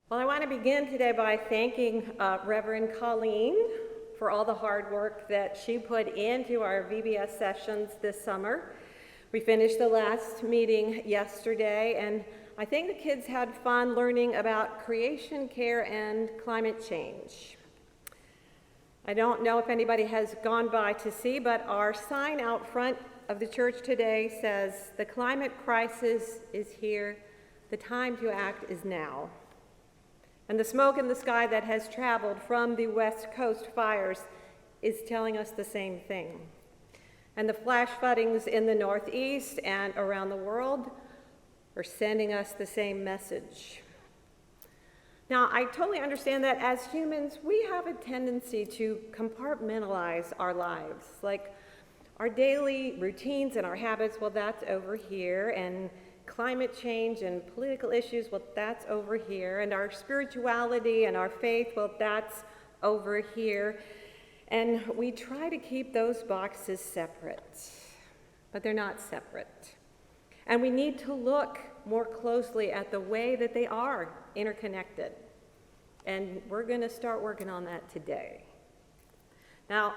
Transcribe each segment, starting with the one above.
Well, I want to begin today by thanking Reverend Colleen for all the hard work that she put into our VBS sessions this summer. We finished the last meeting yesterday, and I think the kids had fun learning about creation care and climate change. I don't know if anybody has gone by to see, but our sign out front of the church today says, "The climate crisis is here. The time to act is now." And the smoke in the sky that has traveled from the West Coast fires is telling us the same thing. And the flash floodings in the Northeast and around the world are sending us the same message. Now, I totally understand that as humans, we have a tendency to compartmentalize our lives. Like our daily routines and our habits, well, that's over here, and climate change and political issues, well, that's over here, and our spirituality and our faith, well, that's over here. And we try to keep those boxes separate, but they're not separate. And we need to look more closely at the way that they are interconnected. And we're going to start working on that today. Now,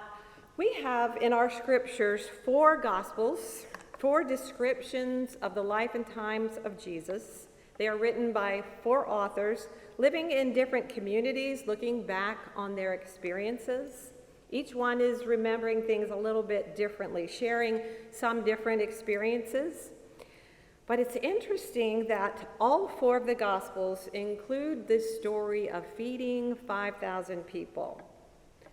we have in our scriptures 4 Gospels, 4 descriptions of the life and times of Jesus. They are written by 4 authors living in different communities, looking back on their experiences. Each one is remembering things a little bit differently, sharing some different experiences. But it's interesting that all 4 of the Gospels include this story of feeding 5,000 people.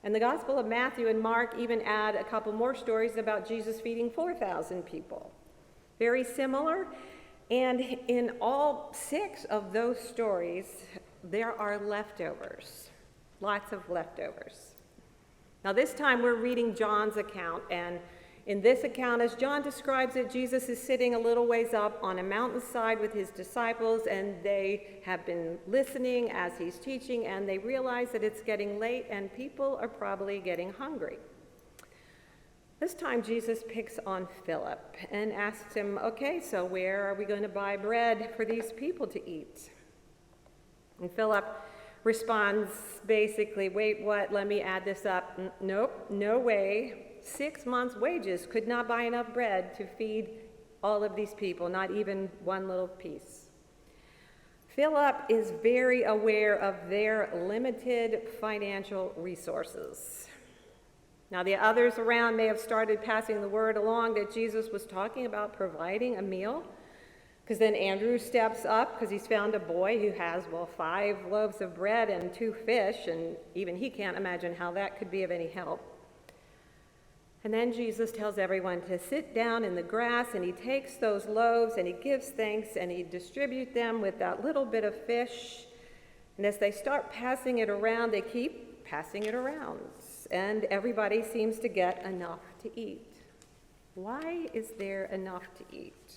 And the Gospel of Matthew and Mark even add a couple more stories about Jesus feeding 4,000 people. Very similar. And in all 6 of those stories, there are leftovers, lots of leftovers. Now this time we're reading John's account, and in this account, as John describes it, Jesus is sitting a little ways up on a mountainside with his disciples, and they have been listening as he's teaching, and they realize that it's getting late and people are probably getting hungry. This time Jesus picks on Philip and asks him, "Okay, so where are we going to buy bread for these people to eat?" And Philip responds basically, "Wait, what? Let me add this up. Nope, no way. 6 months' wages could not buy enough bread to feed all of these people, not even one little piece." Philip is very aware of their limited financial resources. Now, the others around may have started passing the word along that Jesus was talking about providing a meal, because then Andrew steps up because he's found a boy who has, 5 loaves of bread and 2 fish, and even he can't imagine how that could be of any help. And then Jesus tells everyone to sit down in the grass, and he takes those loaves and he gives thanks and he distributes them with that little bit of fish. And as they start passing it around, they keep passing it around, and everybody seems to get enough to eat. Why is there enough to eat?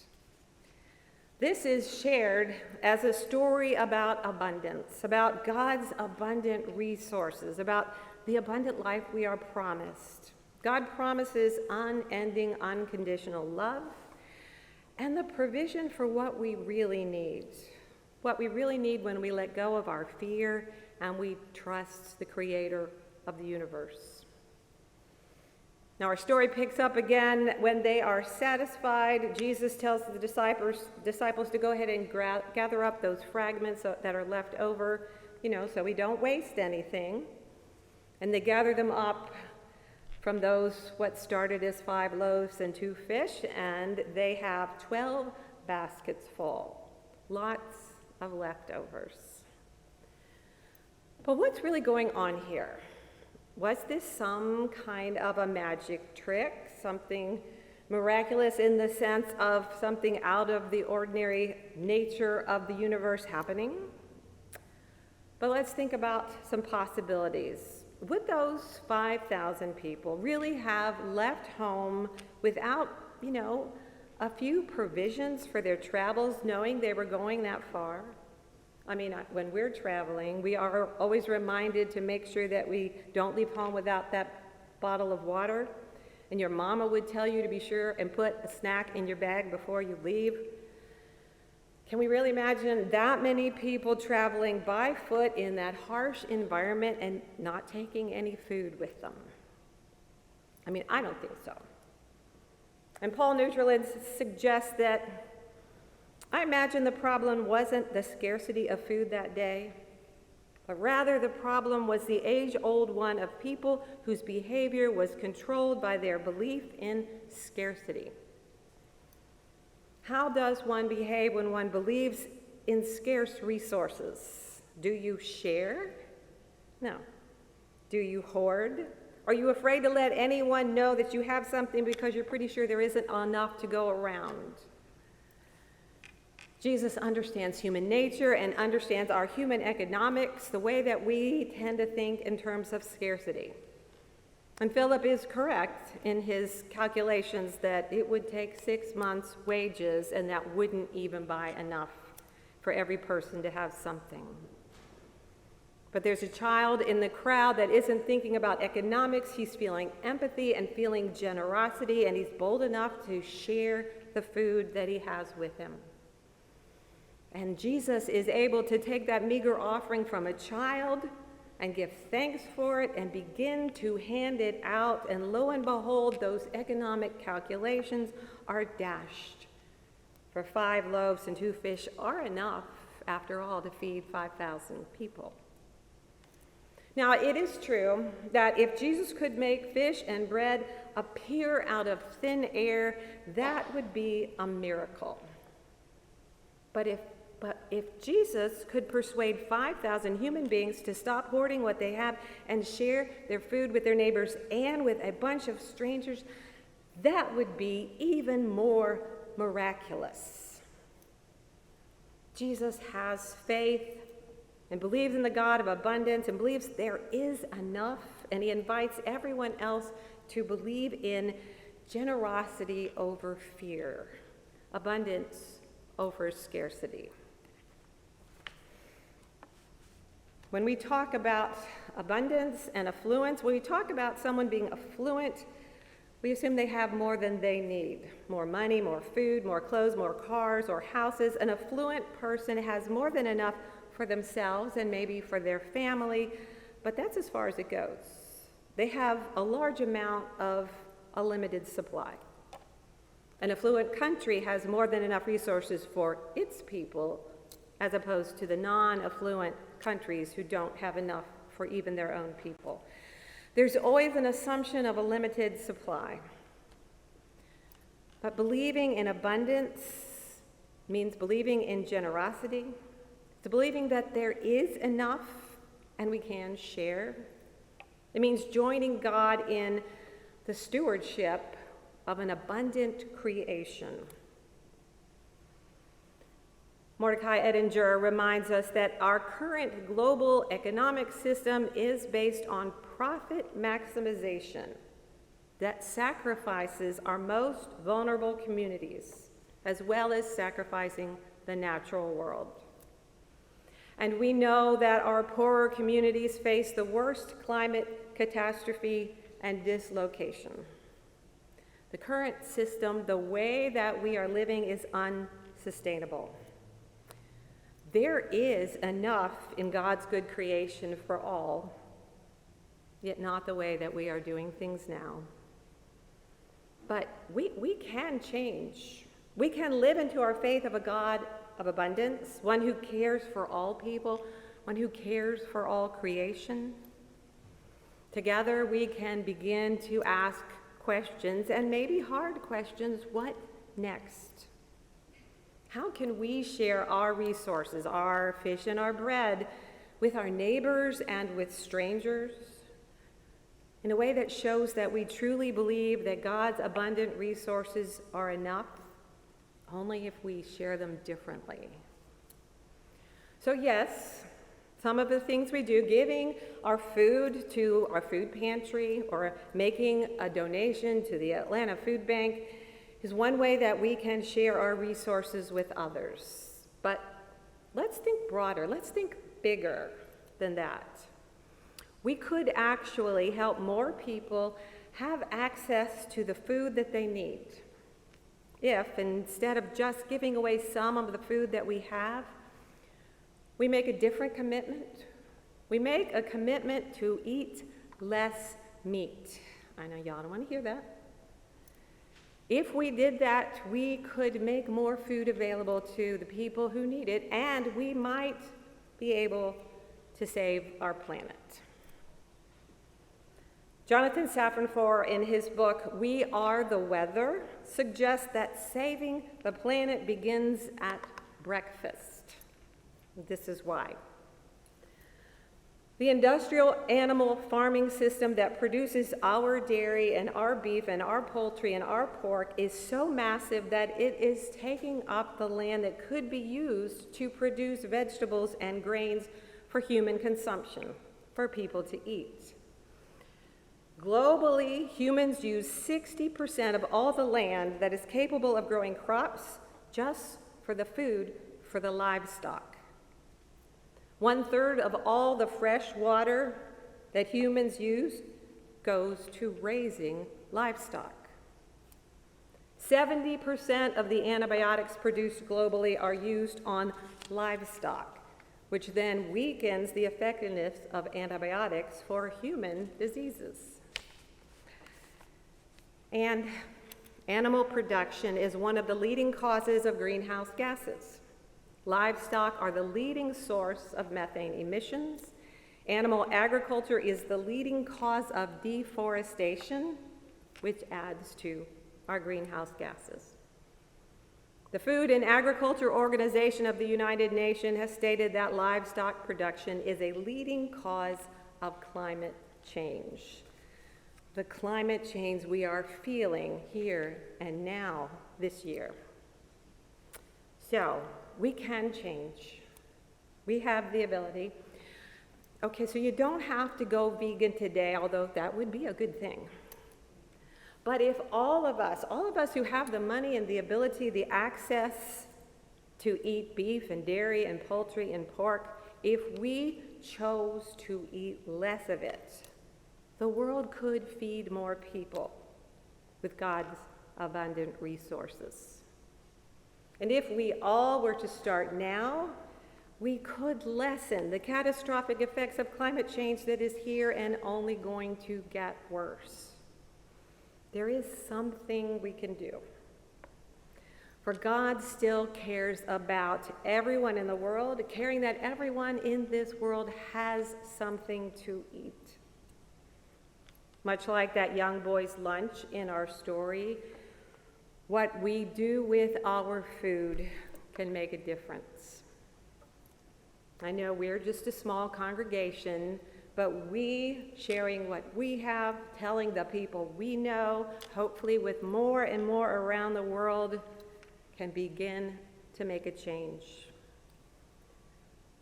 This is shared as a story about abundance, about God's abundant resources, about the abundant life we are promised. God promises unending, unconditional love and the provision for what we really need when we let go of our fear and we trust the Creator of the universe. Now our story picks up again when they are satisfied. Jesus tells the disciples to go ahead and gather up those fragments that are left over, so we don't waste anything. And they gather them up from those what started as 5 loaves and 2 fish, and they have 12 baskets full. Lots of leftovers. But what's really going on here? Was this some kind of a magic trick, something miraculous in the sense of something out of the ordinary nature of the universe happening? But let's think about some possibilities. Would those 5,000 people really have left home without, a few provisions for their travels, knowing they were going that far? I mean, when we're traveling, we are always reminded to make sure that we don't leave home without that bottle of water. And your mama would tell you to be sure and put a snack in your bag before you leave. Can we really imagine that many people traveling by foot in that harsh environment and not taking any food with them? I mean, I don't think so. And Paul Neutralin suggests that I imagine the problem wasn't the scarcity of food that day, but rather the problem was the age-old one of people whose behavior was controlled by their belief in scarcity. How does one behave when one believes in scarce resources? Do you share? No. Do you hoard? Are you afraid to let anyone know that you have something because you're pretty sure there isn't enough to go around? Jesus understands human nature and understands our human economics, the way that we tend to think in terms of scarcity. And Philip is correct in his calculations that it would take 6 months' wages, and that wouldn't even buy enough for every person to have something. But there's a child in the crowd that isn't thinking about economics. He's feeling empathy and feeling generosity, and he's bold enough to share the food that he has with him. And Jesus is able to take that meager offering from a child and give thanks for it and begin to hand it out. And lo and behold, those economic calculations are dashed. For 5 loaves and 2 fish are enough, after all, to feed 5,000 people. Now, it is true that if Jesus could make fish and bread appear out of thin air, that would be a miracle. But if Jesus could persuade 5,000 human beings to stop hoarding what they have and share their food with their neighbors and with a bunch of strangers, that would be even more miraculous. Jesus has faith and believes in the God of abundance and believes there is enough, and he invites everyone else to believe in generosity over fear, abundance over scarcity. When we talk about abundance and affluence, when we talk about someone being affluent, we assume they have more than they need. More money, more food, more clothes, more cars or houses. An affluent person has more than enough for themselves and maybe for their family, but that's as far as it goes. They have a large amount of a limited supply. An affluent country has more than enough resources for its people, as opposed to the non-affluent countries who don't have enough for even their own people. There's always an assumption of a limited supply. But believing in abundance means believing in generosity. It's believing that there is enough and we can share. It means joining God in the stewardship of an abundant creation. Mordecai Ettinger reminds us that our current global economic system is based on profit maximization that sacrifices our most vulnerable communities, as well as sacrificing the natural world. And we know that our poorer communities face the worst climate catastrophe and dislocation. The current system, the way that we are living, is unsustainable. There is enough in God's good creation for all, yet not the way that we are doing things now. But we can change. We can live into our faith of a God of abundance, one who cares for all people, one who cares for all creation. Together we can begin to ask questions, and maybe hard questions. What next? How can we share our resources, our fish and our bread, with our neighbors and with strangers in a way that shows that we truly believe that God's abundant resources are enough, only if we share them differently? So yes, some of the things we do, giving our food to our food pantry or making a donation to the Atlanta Food Bank, is one way that we can share our resources with others. But let's think broader, let's think bigger than that. We could actually help more people have access to the food that they need. if instead of just giving away some of the food that we have, we make a different commitment. We make a commitment to eat less meat. I know y'all don't want to hear that. If we did that, we could make more food available to the people who need it, and we might be able to save our planet. Jonathan Safran, in his book, We Are the Weather, suggests that saving the planet begins at breakfast. This is why. The industrial animal farming system that produces our dairy and our beef and our poultry and our pork is so massive that it is taking up the land that could be used to produce vegetables and grains for human consumption, for people to eat. Globally, humans use 60% of all the land that is capable of growing crops just for the food for the livestock. 1/3 of all the fresh water that humans use goes to raising livestock. 70% of the antibiotics produced globally are used on livestock, which then weakens the effectiveness of antibiotics for human diseases. And animal production is one of the leading causes of greenhouse gases. Livestock are the leading source of methane emissions. Animal agriculture is the leading cause of deforestation, which adds to our greenhouse gases. The Food and Agriculture Organization of the United Nations has stated that livestock production is a leading cause of climate change. The climate change we are feeling here and now this year. So, we can change. We have the ability. Okay, so you don't have to go vegan today, although that would be a good thing. But if all of us who have the money and the ability, the access to eat beef and dairy and poultry and pork, if we chose to eat less of it, the world could feed more people with God's abundant resources. And if we all were to start now, we could lessen the catastrophic effects of climate change that is here and only going to get worse. There is something we can do. For God still cares about everyone in the world, caring that everyone in this world has something to eat. Much like that young boy's lunch in our story, what we do with our food can make a difference. I know we're just a small congregation, but we sharing what we have, telling the people we know, hopefully with more and more around the world, can begin to make a change.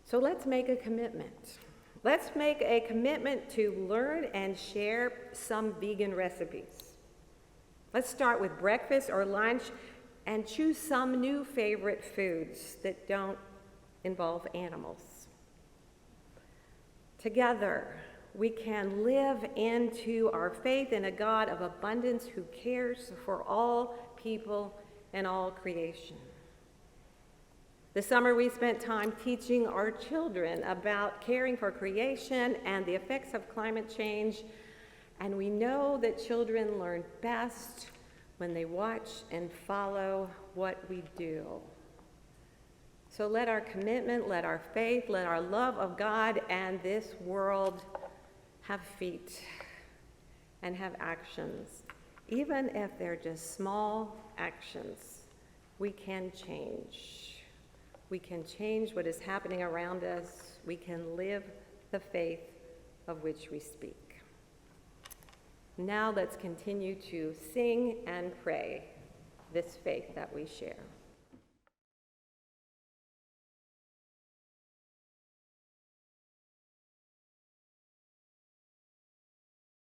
So let's make a commitment. Let's make a commitment to learn and share some vegan recipes. Let's start with breakfast or lunch and choose some new favorite foods that don't involve animals. Together, we can live into our faith in a God of abundance who cares for all people and all creation. This summer, we spent time teaching our children about caring for creation and the effects of climate change. And we know that children learn best when they watch and follow what we do. So let our commitment, let our faith, let our love of God and this world have feet and have actions. Even if they're just small actions, we can change. We can change what is happening around us. We can live the faith of which we speak. Now let's continue to sing and pray this faith that we share.